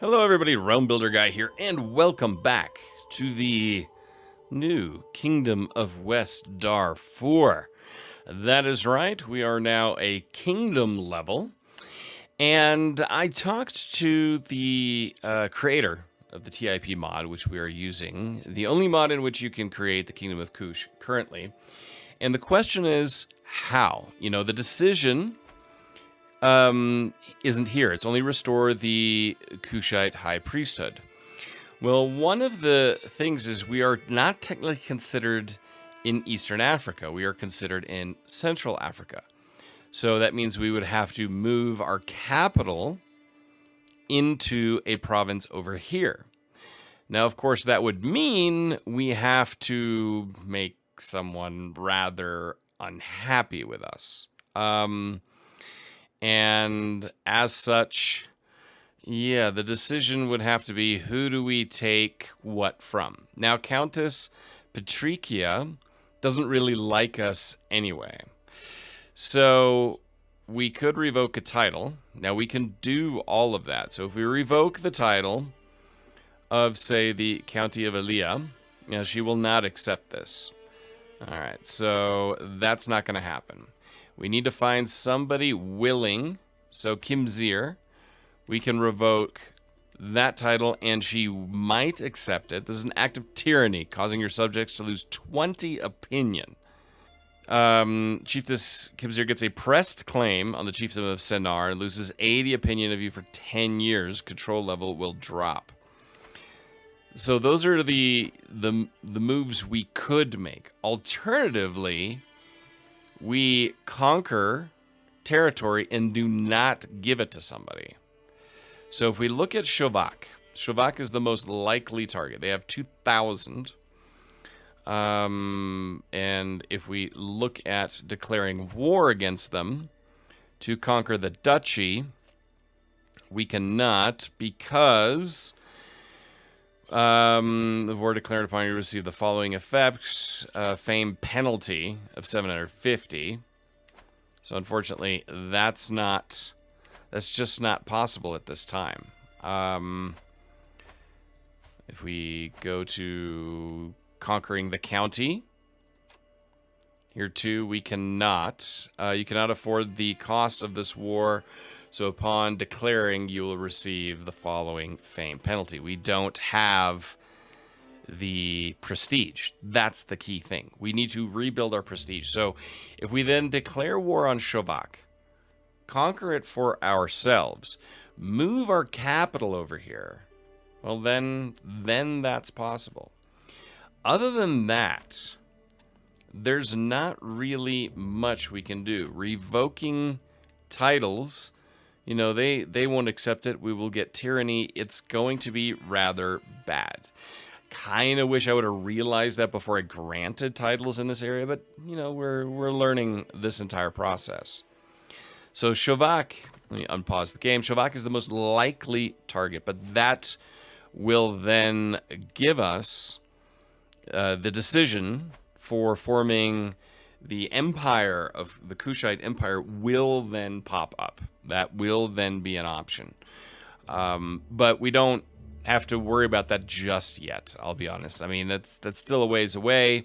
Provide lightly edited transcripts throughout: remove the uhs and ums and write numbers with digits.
Hello everybody, Realm Builder Guy here, and welcome back to the new Kingdom of West Darfur. That is right, we are now a kingdom level, and I talked to the creator of the TIP mod, which we are using, the only mod in which you can create the Kingdom of Kush currently, and the question is, how? You know, the decision isn't here. It's only restore the Kushite High Priesthood. Well, one of the things is we are not technically considered in Eastern Africa. We are considered in Central Africa. So that means we would have to move our capital into a province over here. Now, of course, that would mean we have to make someone rather unhappy with us. And as such, yeah, the decision would have to be, who do we take what from? Now, Countess Patricia doesn't really like us anyway. So we could revoke a title. Now, we can do all of that. So if we revoke the title of, say, the County of Elia, she will not accept this. All right, so that's not going to happen. We need to find somebody willing. So Kimzir, we can revoke that title, and she might accept it. This is an act of tyranny, causing your subjects to lose 20 opinion. Chiefess Kimzir gets a pressed claim on the chiefdom of Sennar and loses 80 opinion of you for 10 years. Control level will drop. So those are the moves we could make. Alternatively, we conquer territory and do not give it to somebody. So if we look at Shovak, Shovak is the most likely target. They have 2,000. And if we look at declaring war against them to conquer the duchy, we cannot, because the war declared upon you receive the following effects: fame penalty of 750. So unfortunately, that's just not possible at this time. If we go to conquering the county, here too we cannot. You cannot afford the cost of this war. So upon declaring, you will receive the following fame penalty. We don't have the prestige. That's the key thing. We need to rebuild our prestige. So if we then declare war on Shovak, conquer it for ourselves, move our capital over here, well, then that's possible. Other than that, there's not really much we can do. Revoking titles, you know, they won't accept it. We will get tyranny. It's going to be rather bad. Kind of wish I would have realized that before I granted titles in this area, but, you know, we're learning this entire process. So Shovak, let me unpause the game. Shovak is the most likely target, but that will then give us the decision for forming the empire of the Kushite Empire will then pop up. That will then be an option. But we don't have to worry about that just yet, I'll be honest. I mean, that's still a ways away,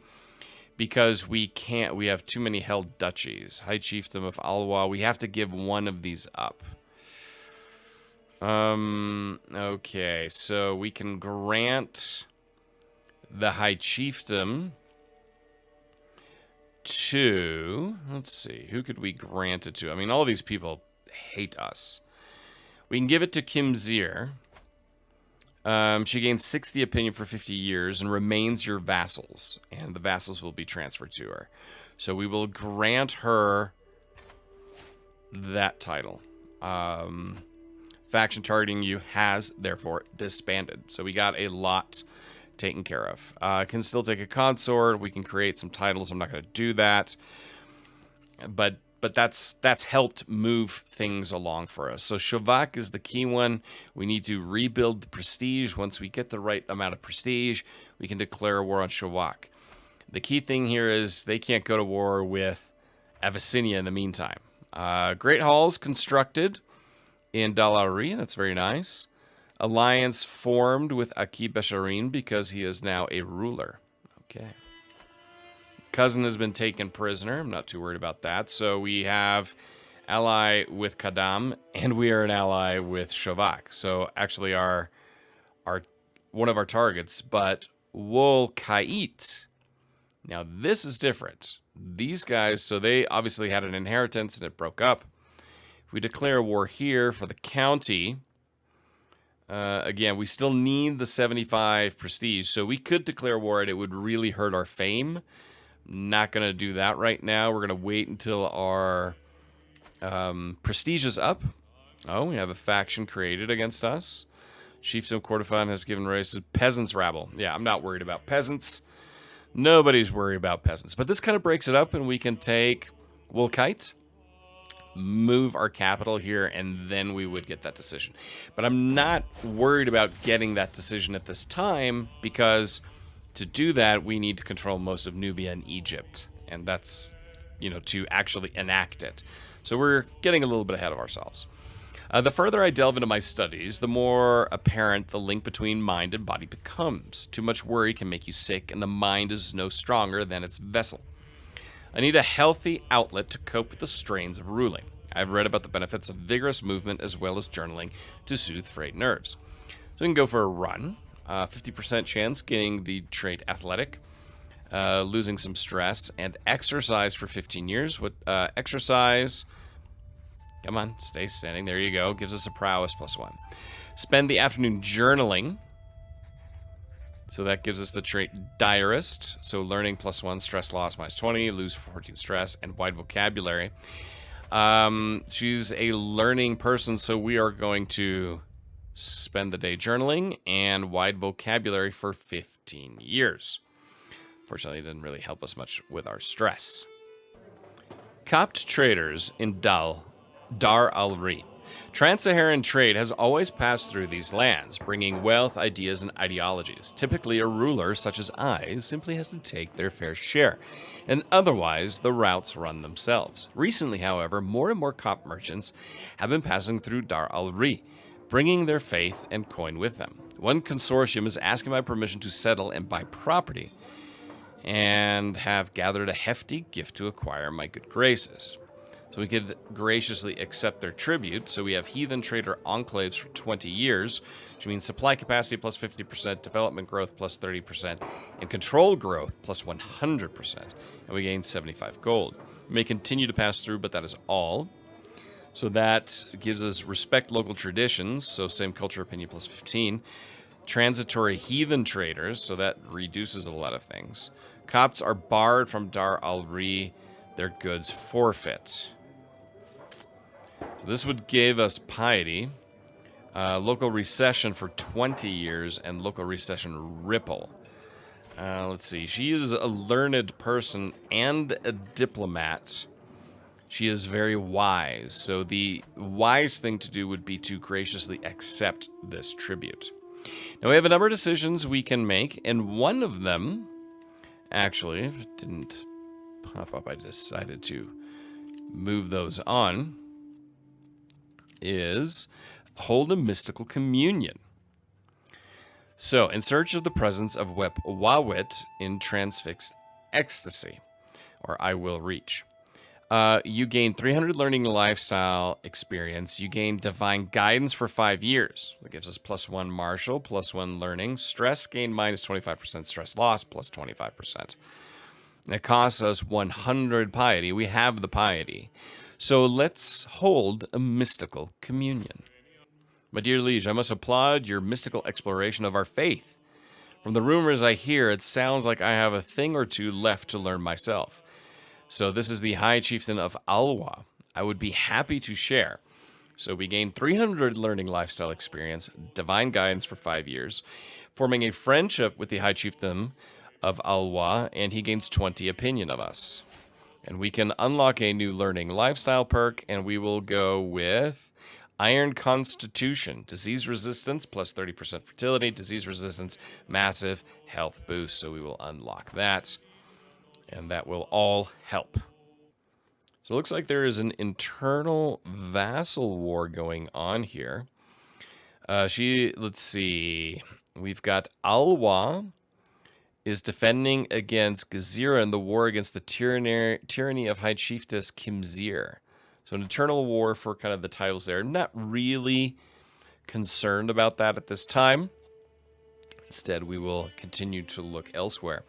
because we have too many held duchies. High Chiefdom of Alwa, we have to give one of these up. Okay, so we can grant the High Chiefdom to, let's see, who could we grant it to? I mean, all these people hate us. We can give it to Kimzir. She gains 60 opinion for 50 years and remains your vassals, and the vassals will be transferred to her. So we will grant her that title. Faction targeting you has therefore disbanded. So we got a lot taken care of. Can still take a consort. We can create some titles. I'm not going to do that. But that's helped move things along for us. So Shovak is the key one. We need to rebuild the prestige. Once we get the right amount of prestige, we can declare a war on Shovak. The key thing here is they can't go to war with Abyssinia in the meantime. Great halls constructed in Dalari. That's very nice. Alliance formed with Aki Besharin because he is now a ruler. Okay. Cousin has been taken prisoner. I'm not too worried about that. So we have ally with Kadam, and we are an ally with Shavak. So actually our one of our targets, but Wol Kait. Now this is different. These guys, so they obviously had an inheritance and it broke up. If we declare war here for the county, again, we still need the 75 prestige, so we could declare war and it would really hurt our fame. Not going to do that right now. We're going to wait until our prestige is up. Oh, we have a faction created against us. Chieftain Kordofan has given rise to peasants' rabble. Yeah, I'm not worried about peasants. Nobody's worried about peasants. But this kind of breaks it up, and we can take Wolkite, move our capital here, and then we would get that decision. But I'm not worried about getting that decision at this time, because to do that, we need to control most of Nubia and Egypt. And that's, you know, to actually enact it. So we're getting a little bit ahead of ourselves. The further I delve into my studies, the more apparent the link between mind and body becomes. Too much worry can make you sick, and the mind is no stronger than its vessel. I need a healthy outlet to cope with the strains of ruling. I've read about the benefits of vigorous movement as well as journaling to soothe frayed nerves. So we can go for a run. 50% chance getting the trait athletic, losing some stress, and exercise for 15 years. What exercise? Come on, stay standing. There you go. Gives us a prowess +1. Spend the afternoon journaling. So that gives us the trait diarist. So learning +1, stress loss -20, lose 14 stress, and wide vocabulary. She's a learning person, so we are going to spend the day journaling and wide vocabulary for 15 years. Fortunately, it didn't really help us much with our stress. Copt traders in Dar al-Ri. Trans-Saharan trade has always passed through these lands, bringing wealth, ideas, and ideologies. Typically, a ruler, such as I, simply has to take their fair share, and otherwise, the routes run themselves. Recently, however, more and more Copt merchants have been passing through Dar al-Ri, bringing their faith and coin with them. One consortium is asking my permission to settle and buy property, and have gathered a hefty gift to acquire my good graces. So we could graciously accept their tribute. So we have heathen trader enclaves for 20 years, which means supply capacity +50%, development growth +30%, and control growth +100%. And we gain 75 gold. We may continue to pass through, but that is all. So that gives us respect local traditions. So same culture opinion +15. Transitory heathen traders. So that reduces a lot of things. Copts are barred from Dar al-Ri. Their goods forfeit. So this would give us piety, local recession for 20 years, and local recession ripple. Let's see. She is a learned person and a diplomat. She is very wise. So the wise thing to do would be to graciously accept this tribute. Now we have a number of decisions we can make, and one of them, actually, if it didn't pop up, I decided to move those on, is hold a mystical communion. So, in search of the presence of Wawit in transfixed ecstasy, or I will reach. You gain 300 learning lifestyle experience. You gain divine guidance for 5 years. That gives us +1 martial, +1 learning. Stress gain -25%, stress loss +25%. And it costs us 100 piety. We have the piety. So let's hold a mystical communion. My dear liege, I must applaud your mystical exploration of our faith. From the rumors I hear, it sounds like I have a thing or two left to learn myself. So this is the High Chieftain of Alwa. I would be happy to share. So we gain 300 learning lifestyle experience, divine guidance for 5 years, forming a friendship with the High Chieftain of Alwa, and he gains 20 opinion of us. And we can unlock a new learning lifestyle perk, and we will go with Iron Constitution, disease resistance, +30% fertility, disease resistance, massive health boost. So we will unlock that, and that will all help. So it looks like there is an internal vassal war going on here. Let's see. We've got Alwa is defending against Gezira in the war against the tyranny of High Chiefess Kimzir. So an eternal war for kind of the titles there. Not really concerned about that at this time. Instead, we will continue to look elsewhere.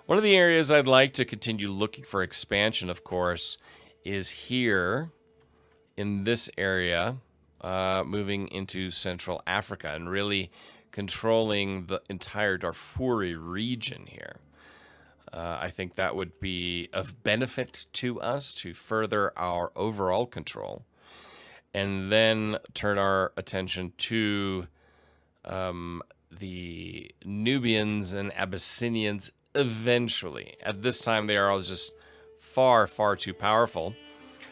One of the areas I'd like to continue looking for expansion, of course, is here in this area, moving into Central Africa and really controlling the entire Darfuri region here. I think that would be of benefit to us to further our overall control. And then turn our attention to the Nubians and Abyssinians eventually. At this time, they are all just far, far too powerful.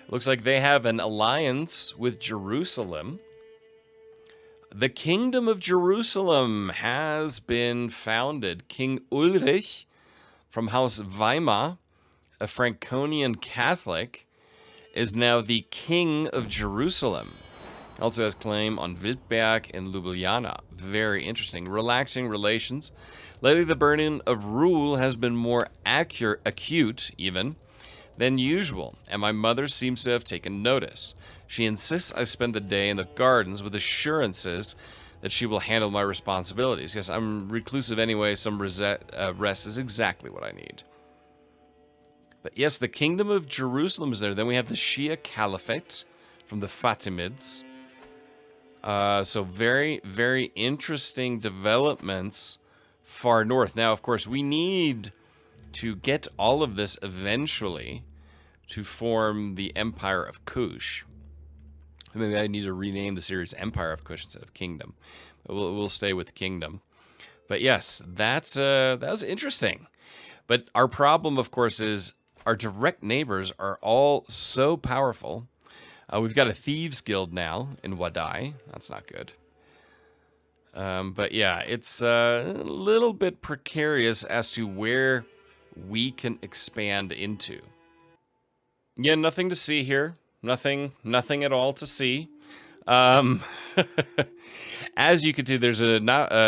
Looks like they have an alliance with Jerusalem. The Kingdom of Jerusalem has been founded. King Ulrich from House Weimar, a Franconian Catholic, is now the King of Jerusalem. Also has claim on Wildberg and Ljubljana. Very interesting. Relaxing relations. Lately, the burden of rule has been more acute, even, than usual, and my mother seems to have taken notice. She insists I spend the day in the gardens with assurances that she will handle my responsibilities. Yes, I'm reclusive anyway. Some rest is exactly what I need. But yes, the Kingdom of Jerusalem is there. Then we have the Shia Caliphate from the Fatimids. So very, very interesting developments far north. Now, of course, we need to get all of this eventually to form the Empire of Kush. Maybe I need to rename the series Empire of Kush instead of Kingdom. We'll stay with Kingdom. But yes, that was interesting. But our problem, of course, is our direct neighbors are all so powerful. We've got a Thieves Guild now in Wadai. That's not good. But yeah, it's a little bit precarious as to where we can expand into. Yeah, nothing to see here. Nothing at all to see. As you can see, there's a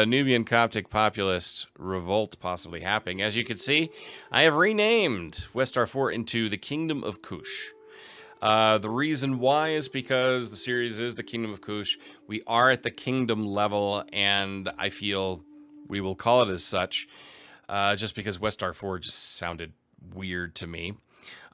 Nubian Coptic populist revolt possibly happening. As you can see, I have renamed West Darfur into the Kingdom of Kush. The reason why is because the series is the Kingdom of Kush. We are at the kingdom level, and I feel we will call it as such, just because West Darfur just sounded weird to me.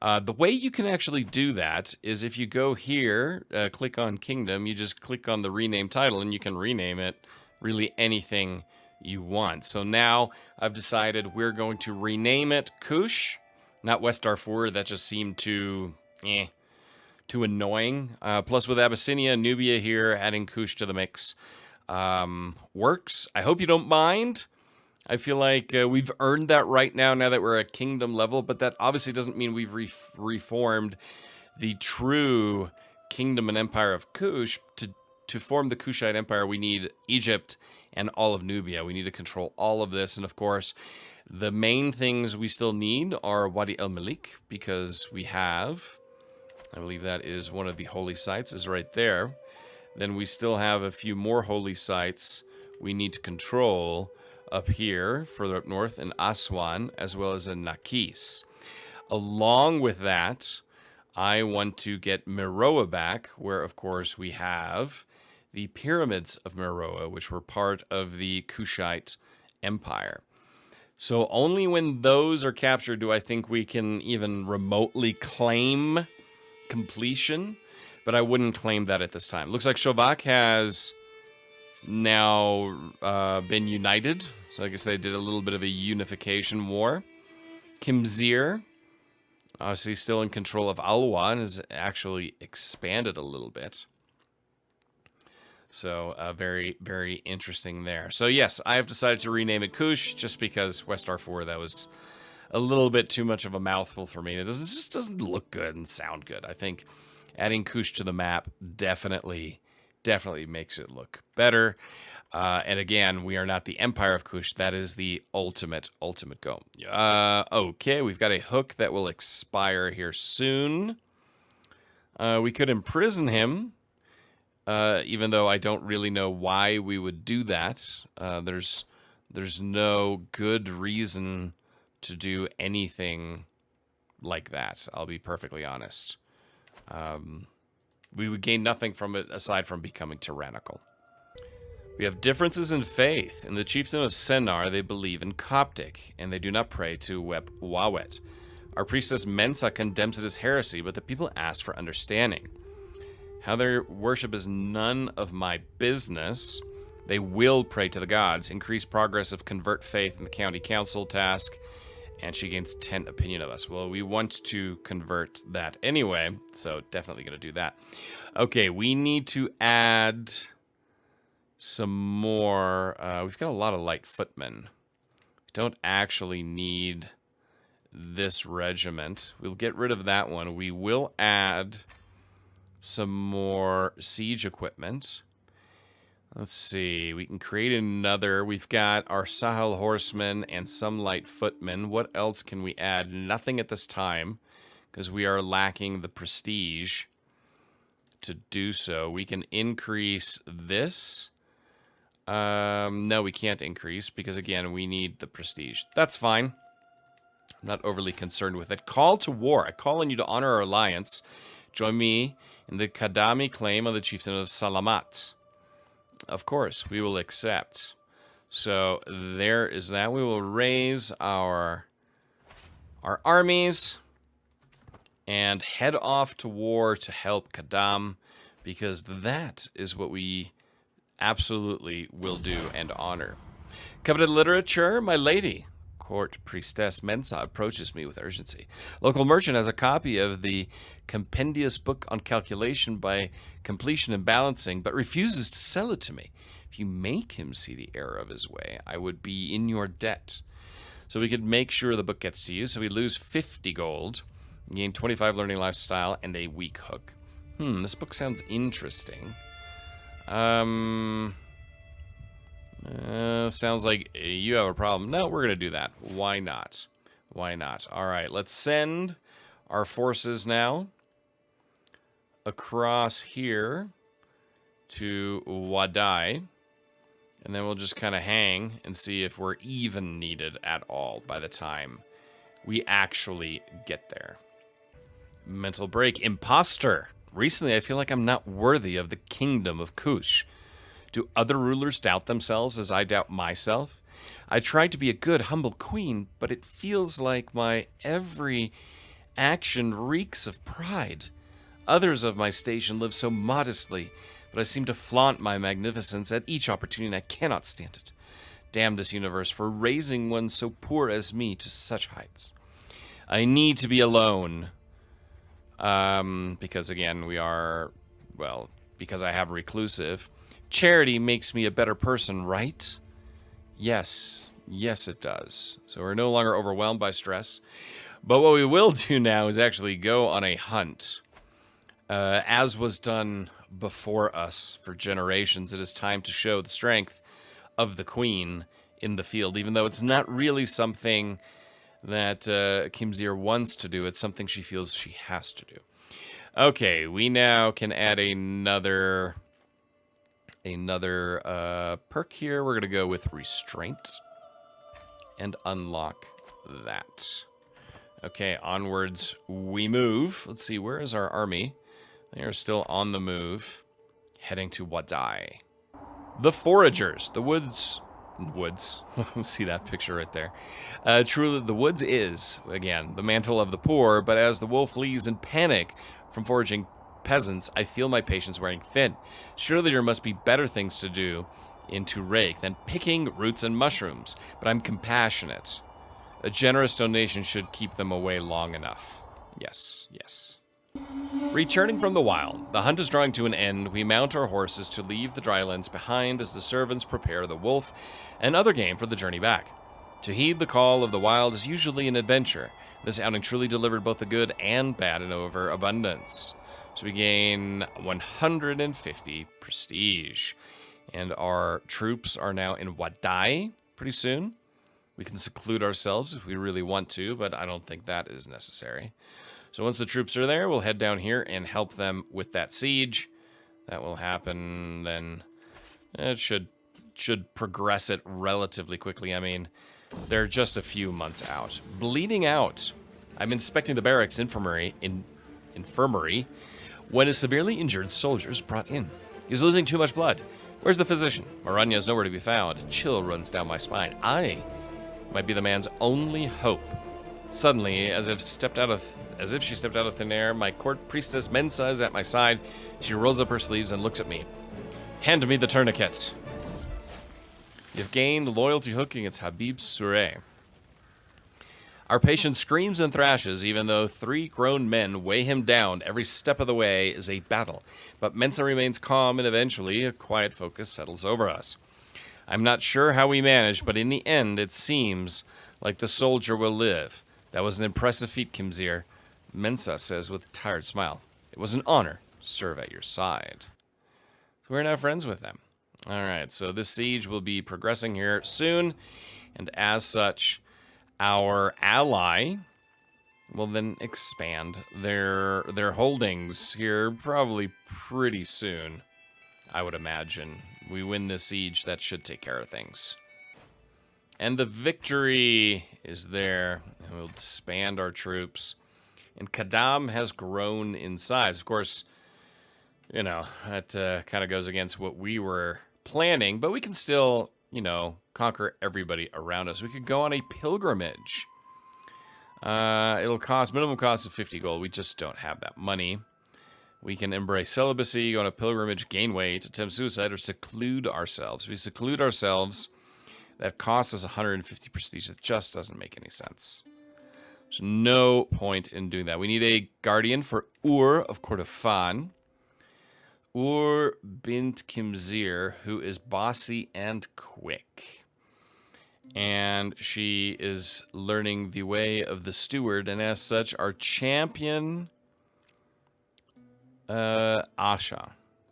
The way you can actually do that is if you go here, click on Kingdom, you just click on the rename title, and you can rename it really anything you want. So now I've decided we're going to rename it Kush, not West Darfur. That just seemed too annoying. Plus with Abyssinia, Nubia here, adding Kush to the mix works. I hope you don't mind. I feel like we've earned that right now that we're at kingdom level, but that obviously doesn't mean we've reformed the true kingdom and empire of Kush. To form the Kushite empire, we need Egypt and all of Nubia. We need to control all of this, and of course, the main things we still need are Wadi el-Malik, because we have, I believe that is one of the holy sites, is right there. Then we still have a few more holy sites we need to control up here, further up north, in Aswan, as well as in Nakis. Along with that, I want to get Meroe back, where, of course, we have the pyramids of Meroe, which were part of the Kushite Empire. So only when those are captured do I think we can even remotely claim completion, but I wouldn't claim that at this time. Looks like Shovak has now been united, so I guess they did a little bit of a unification war. Kimzir, obviously still in control of Alwa, and has actually expanded a little bit. So very, very interesting there. So yes, I have decided to rename it Kush, just because West Darfur, that was a little bit too much of a mouthful for me. It just doesn't look good and sound good. I think adding Kush to the map definitely makes it look better. And again, we are not the Empire of Kush. That is the ultimate goal. Okay, we've got a hook that will expire here soon. We could imprison him. even though I don't really know why we would do that. There's no good reason to do anything like that. I'll be perfectly honest. We would gain nothing from it aside from becoming tyrannical. We have differences in faith. In the chiefdom of Sennar, they believe in Coptic, and they do not pray to Wawet. Our priestess Mensa condemns it as heresy, but the people ask for understanding. How their worship is none of my business. They will pray to the gods. Increase progress of convert faith in the county council task, and she gains 10 opinion of us. Well, we want to convert that anyway, so definitely going to do that. Okay, we need to add some more. We've got a lot of light footmen. We don't actually need this regiment. We'll get rid of that one. We will add some more siege equipment. Let's see. We can create another. We've got our Sahel horsemen and some light footmen. What else can we add? Nothing at this time, because we are lacking the prestige to do so. We can increase this. No, we can't increase because, again, we need the prestige. That's fine. I'm not overly concerned with it. Call to war. I call on you to honor our alliance. Join me in the Kadami claim on the chieftain of Salamat. Of course, we will accept. So there is that. We will raise our armies and head off to war to help Kadam, because that is what we absolutely will do and honor. Coveted literature, my lady. Court priestess Mensa approaches me with urgency. Local merchant has a copy of the compendious book on calculation by completion and balancing, but refuses to sell it to me. If you make him see the error of his way, I would be in your debt. So we could make sure the book gets to you. So we lose 50 gold, gain 25 learning lifestyle, and a weak hook. This book sounds interesting. Sounds like you have a problem. No, we're going to do that. Why not? Why not? All right, let's send our forces now across here to Wadai. And then we'll just kind of hang and see if we're even needed at all by the time we actually get there. Mental break. Imposter. Recently, I feel like I'm not worthy of the kingdom of Kush. Do other rulers doubt themselves as I doubt myself? I tried to be a good, humble queen, but it feels like my every action reeks of pride. Others of my station live so modestly, but I seem to flaunt my magnificence at each opportunity, and I cannot stand it. Damn this universe for raising one so poor as me to such heights. I need to be alone. Because, again, we are, well, because I have reclusive. Charity makes me a better person, right? Yes. Yes, it does. So we're no longer overwhelmed by stress. But what we will do now is actually go on a hunt. As was done before us for generations, it is time to show the strength of the queen in the field, even though it's not really something that Kimzir wants to do. It's something she feels she has to do. Okay, we now can add another perk here. We're going to go with Restraint and unlock that. Okay, onwards we move. Let's see, where is our army? They are still on the move, heading to Wadai. The Foragers, the woods. See that picture right there. Truly, the woods is, again, the mantle of the poor, but as the wolf flees in panic from foraging peasants, I feel my patience wearing thin. Surely there must be better things to do in Turek than picking roots and mushrooms, but I'm compassionate. A generous donation should keep them away long enough. Yes, yes. Returning from the wild, the hunt is drawing to an end. We mount our horses to leave the drylands behind as the servants prepare the wolf and other game for the journey back. To heed the call of the wild is usually an adventure. This outing truly delivered both the good and bad in overabundance. So we gain 150 prestige. And our troops are now in Wadai pretty soon. We can seclude ourselves if we really want to, but I don't think that is necessary. So once the troops are there, we'll head down here and help them with that siege. That will happen, then it should progress it relatively quickly. I mean, they're just a few months out. Bleeding out. I'm inspecting the barracks infirmary when a severely injured soldier is brought in. He's losing too much blood. Where's the physician? Maranya is nowhere to be found. A chill runs down my spine. I might be the man's only hope. Suddenly, as if she stepped out of thin air, my court priestess Mensa is at my side. She rolls up her sleeves and looks at me. Hand me the tourniquets. You've gained loyalty hook against Habib Sureh. Our patient screams and thrashes, even though 3 grown men weigh him down. Every step of the way is a battle. But Mensa remains calm, and eventually a quiet focus settles over us. I'm not sure how we managed, but in the end, it seems like the soldier will live. That was an impressive feat, Kimzir, Mensa says with a tired smile. It was an honor to serve at your side. So we're now friends with them. All right, so this siege will be progressing here soon, and as such, our ally will then expand their holdings here probably pretty soon, I would imagine. We win this siege, that should take care of things. And the victory is there, and we'll expand our troops. And Kadam has grown in size. Of course, you know, that kind of goes against what we were planning, but we can still, you know, conquer everybody around us. We could go on a pilgrimage. It'll cost, minimum cost of 50 gold. We just don't have that money. We can embrace celibacy, go on a pilgrimage, gain weight, attempt suicide, or seclude ourselves. We seclude ourselves. That costs us 150 prestige. It just doesn't make any sense. There's no point in doing that. We need a guardian for Ur of Kordofan. Ur bint Kimzir, who is bossy and quick. And she is learning the way of the steward, and as such, our champion, Asha,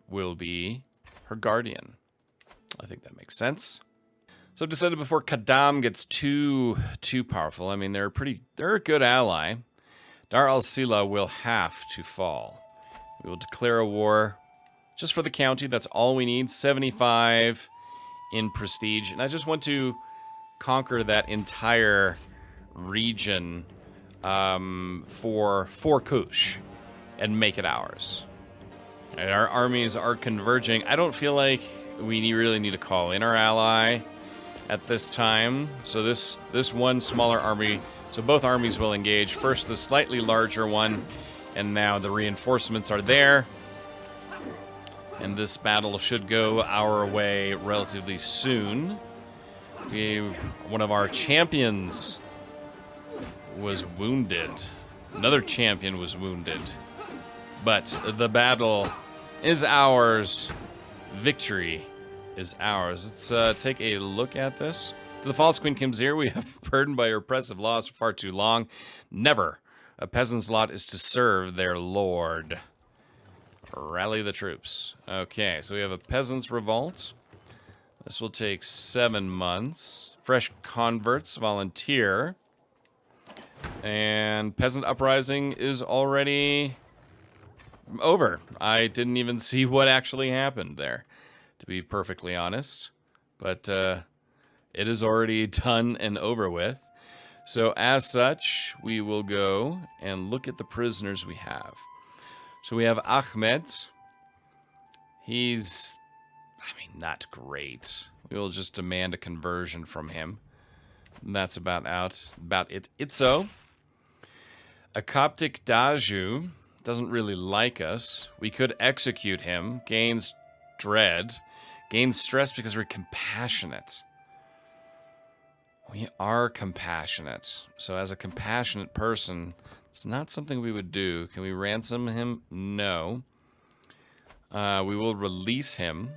will be her guardian. I think that makes sense. So I've decided before Kadam gets too powerful, I mean, they're a good ally. Dar al-Sila will have to fall. We will declare a war just for the county. That's all we need. 75 in prestige. And I just want to conquer that entire region for Kush and make it ours. And our armies are converging. I don't feel like we really need to call in our ally at this time. So this one smaller army, so both armies will engage. First the slightly larger one, and now the reinforcements are there. And this battle should go our way relatively soon. One of our champions was wounded. Another champion was wounded. But the battle is ours. Victory is ours. Let's take a look at this. To the false Queen Kimzir, we have burdened by oppressive laws for far too long. Never. A peasant's lot is to serve their lord. Rally the troops. Okay, so we have a peasant's revolt. This will take 7 months. Fresh converts volunteer. And peasant uprising is already over. I didn't even see what actually happened there, to be perfectly honest. But it is already done and over with. So as such, we will go and look at the prisoners we have. So we have Ahmed. He's, I mean, not great. We will just demand a conversion from him. And that's about it. Itzo. A Coptic Daju doesn't really like us. We could execute him. Gains dread. Gains stress because we're compassionate. We are compassionate. So as a compassionate person, it's not something we would do. Can we ransom him? No. We will release him.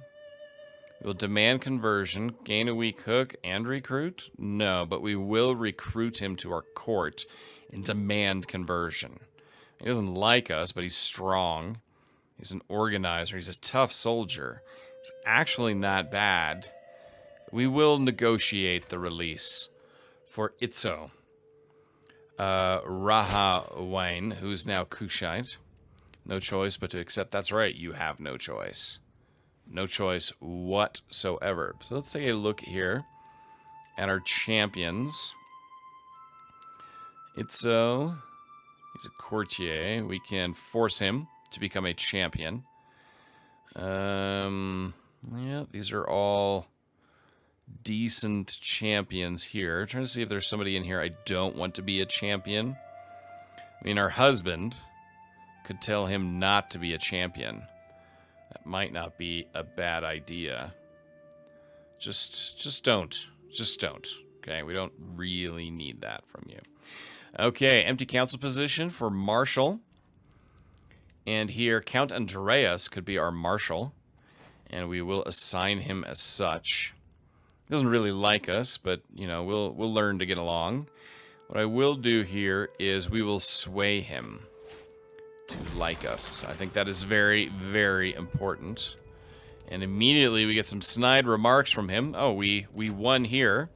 We will demand conversion. Gain a weak hook and recruit? No, but we will recruit him to our court and demand conversion. He doesn't like us, but he's strong. He's an organizer. He's a tough soldier. He's actually not bad. We will negotiate the release for Itzo. Raha Wayne, who's now Kushite. No choice but to accept. That's right, you have no choice. No choice whatsoever. So let's take a look here at our champions. Itzo, he's a courtier. We can force him to become a champion. Yeah, these are all decent champions here. I'm trying to see if there's somebody in here I don't want to be a champion. I mean, our husband could tell him not to be a champion. That might not be a bad idea. Just don't. Just don't. Okay, we don't really need that from you. Okay, empty council position for Marshal. And here, Count Andreas could be our Marshal. And we will assign him as such. He doesn't really like us, but, you know, we'll learn to get along. What I will do here is we will sway him to like us. I think that is very, very important. And immediately we get some snide remarks from him. Oh, we won here.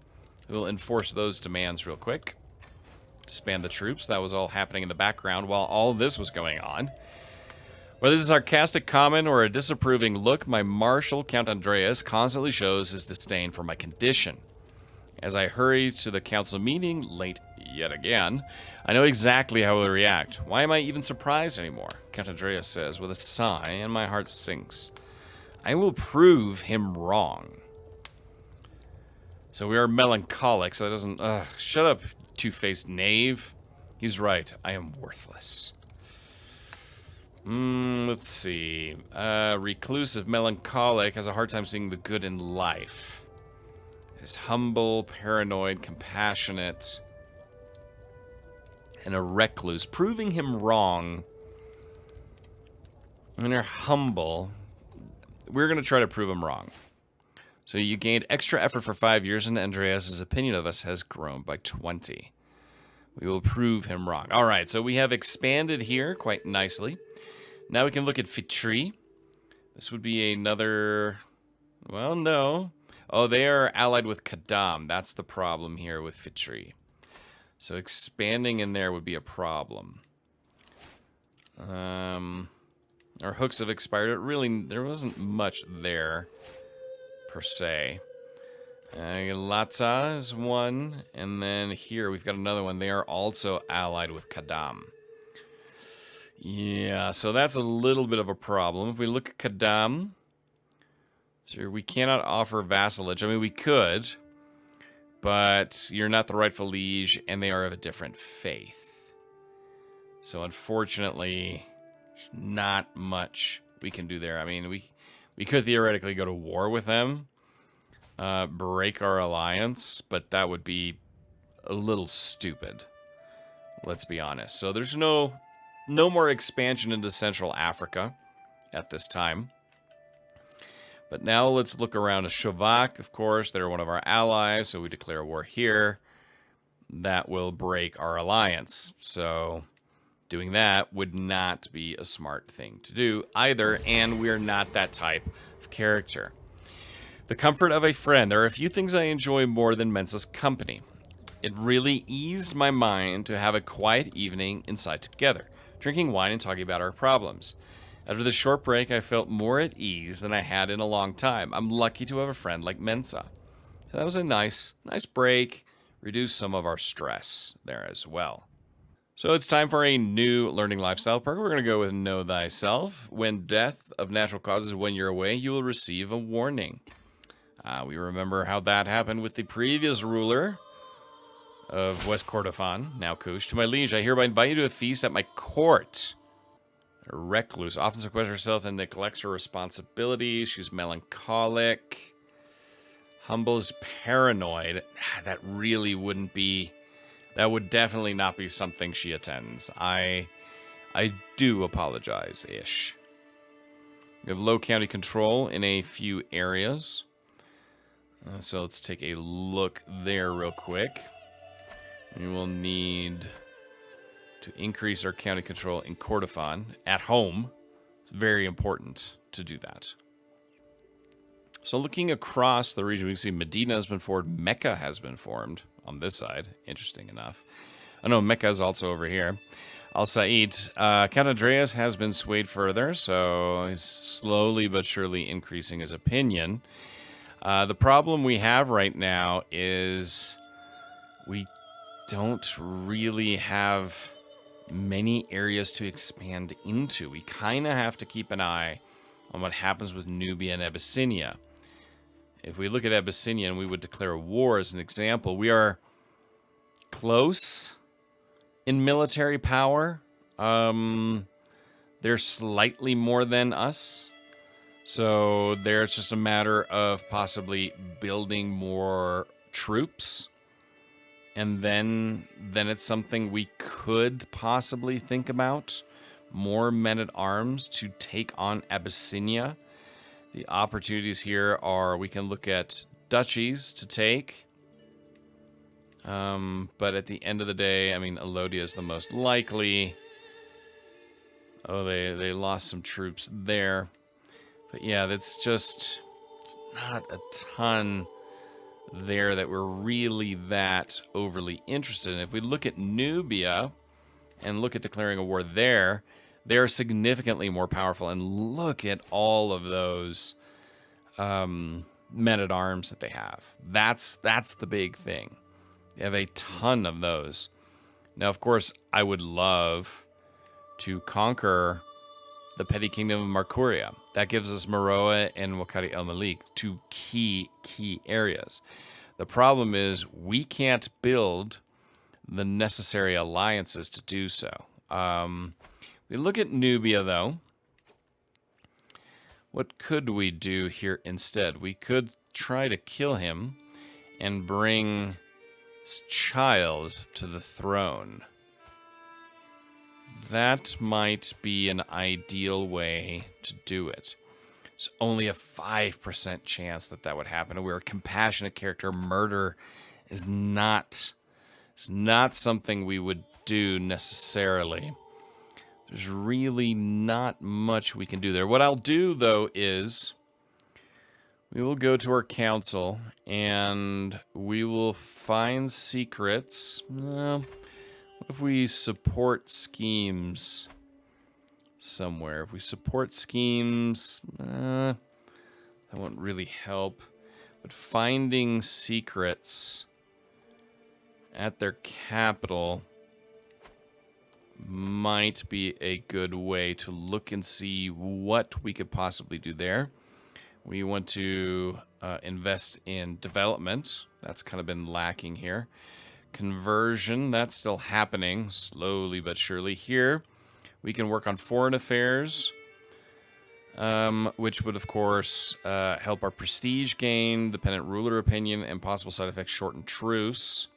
We'll enforce those demands real quick. Disband the troops. That was all happening in the background while all this was going on. Whether this is a sarcastic comment or a disapproving look, my Marshal, Count Andreas, constantly shows his disdain for my condition. As I hurry to the council meeting, late yet again, I know exactly how he'll react. Why am I even surprised anymore? Count Andreas says with a sigh, and my heart sinks. I will prove him wrong. So we are melancholic, so that doesn't... shut up, two-faced knave. He's right, I am worthless. Let's see. Reclusive, melancholic, has a hard time seeing the good in life. Is humble, paranoid, compassionate, and a recluse. Proving him wrong. When they're humble, we're going to try to prove him wrong. So you gained extra effort for 5 years, and Andreas' opinion of us has grown by 20. We will prove him wrong. All right, so we have expanded here quite nicely. Now we can look at Fitri. This would be another... Well, no. Oh, they are allied with Kadam. That's the problem here with Fitri. So expanding in there would be a problem. Our hooks have expired. There wasn't much there, per se. Lata is one. And then here we've got another one. They are also allied with Kadam. Yeah, so that's a little bit of a problem. If we look at Kadam, so we cannot offer vassalage. I mean, we could, but you're not the rightful liege, and they are of a different faith. So unfortunately, there's not much we can do there. I mean, we could theoretically go to war with them, break our alliance, but that would be a little stupid. Let's be honest. So there's no more expansion into Central Africa at this time. But now let's look around to Shavak, of course. They're one of our allies, so we declare war here. That will break our alliance. So doing that would not be a smart thing to do either, and we're not that type of character. The comfort of a friend. There are a few things I enjoy more than Mensa's company. It really eased my mind to have a quiet evening inside together, drinking wine and talking about our problems. After the short break, I felt more at ease than I had in a long time. I'm lucky to have a friend like Mensa. So that was a nice break. Reduced some of our stress there as well. So it's time for a new learning lifestyle perk. We're going to go with Know Thyself. When death of natural causes 1 year away, you will receive a warning. We remember how that happened with the previous ruler of West Kordofan, now Kush. To my liege, I hereby invite you to a feast at my court. A recluse often sequesters herself and neglects her responsibilities. She's melancholic. Humble is paranoid. That really wouldn't be... That would definitely not be something she attends. I do apologize-ish. We have low county control in a few areas. So let's take a look there real quick. We will need to increase our county control in Kordofan at home. It's very important to do that. So looking across the region, we can see Medina has been formed. Mecca has been formed on this side. Interesting enough. Oh no, Mecca is also over here. Al Said. Count Andreas has been swayed further, so he's slowly but surely increasing his opinion. The problem we have right now is we don't really have many areas to expand into. We kind of have to keep an eye on what happens with Nubia and Abyssinia. If we look at Abyssinia and we would declare war as an example, we are close in military power. They're slightly more than us. So there's just a matter of possibly building more troops. And then it's something we could possibly think about. More men-at-arms to take on Abyssinia. The opportunities here are we can look at duchies to take. But at the end of the day, I mean, Elodia is the most likely. Oh, they lost some troops there. But yeah, it's not a ton there that we're really that overly interested in. If we look at Nubia and look at declaring a war there, they're significantly more powerful. And look at all of those men-at-arms that they have. That's the big thing. They have a ton of those. Now, of course, I would love to conquer the petty kingdom of Markuria. That gives us Meroe and Wakari El Malik, two key areas. The problem is we can't build the necessary alliances to do so. We look at Nubia, though. What could we do here instead? We could try to kill him and bring his child to the throne. That might be an ideal way to do it. There's only a 5% chance that would happen. And we're a compassionate character. Murder is not something we would do necessarily. There's really not much we can do there. What I'll do, though, is we will go to our council and we will find secrets. What if we support schemes somewhere? If we support schemes, that won't really help. But finding secrets at their capital might be a good way to look and see what we could possibly do there. We want to invest in development. That's kind of been lacking here. Conversion, that's still happening slowly but surely. Here we can work on foreign affairs, which would of course help our prestige gain, dependent ruler opinion, and possible side effects shorten truce.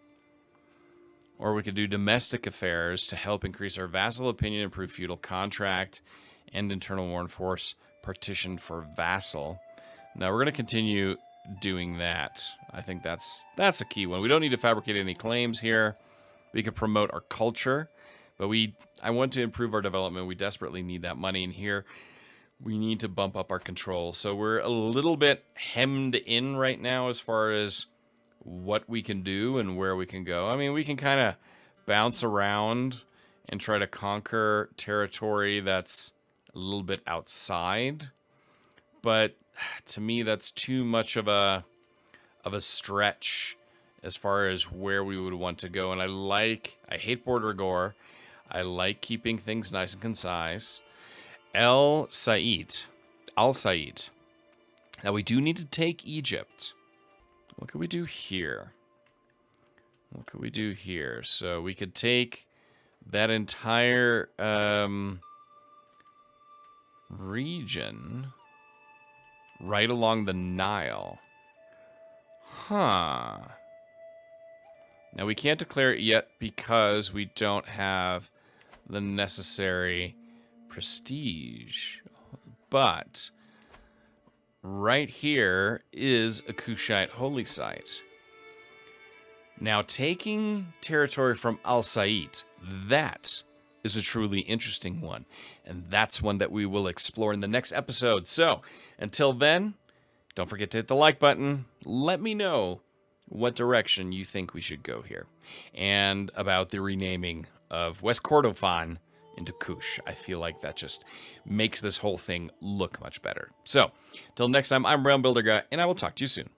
Or we could do domestic affairs to help increase our vassal opinion, improve feudal contract, and internal war and force partition for vassal. Now we're going to continue doing that. I think that's a key one. We don't need to fabricate any claims here. We could promote our culture, but I want to improve our development. We desperately need that money in here. We need to bump up our control. So we're a little bit hemmed in right now as far as what we can do and where we can go. I mean, we can kind of bounce around and try to conquer territory that's a little bit outside, but to me that's too much of a stretch as far as where we would want to go. And I hate border gore. I like keeping things nice and concise. Al Said. Now we do need to take Egypt. What could we do here? So we could take that entire region right along the Nile. Huh. Now we can't declare it yet because we don't have the necessary prestige. But right here is a Kushite holy site. Now, taking territory from Al Said, that is a truly interesting one. And that's one that we will explore in the next episode. So, until then, don't forget to hit the like button. Let me know what direction you think we should go here, and about the renaming of West Kordofan into Kush. I feel like that just makes this whole thing look much better. So, till next time, I'm Realm Builder Guy, and I will talk to you soon.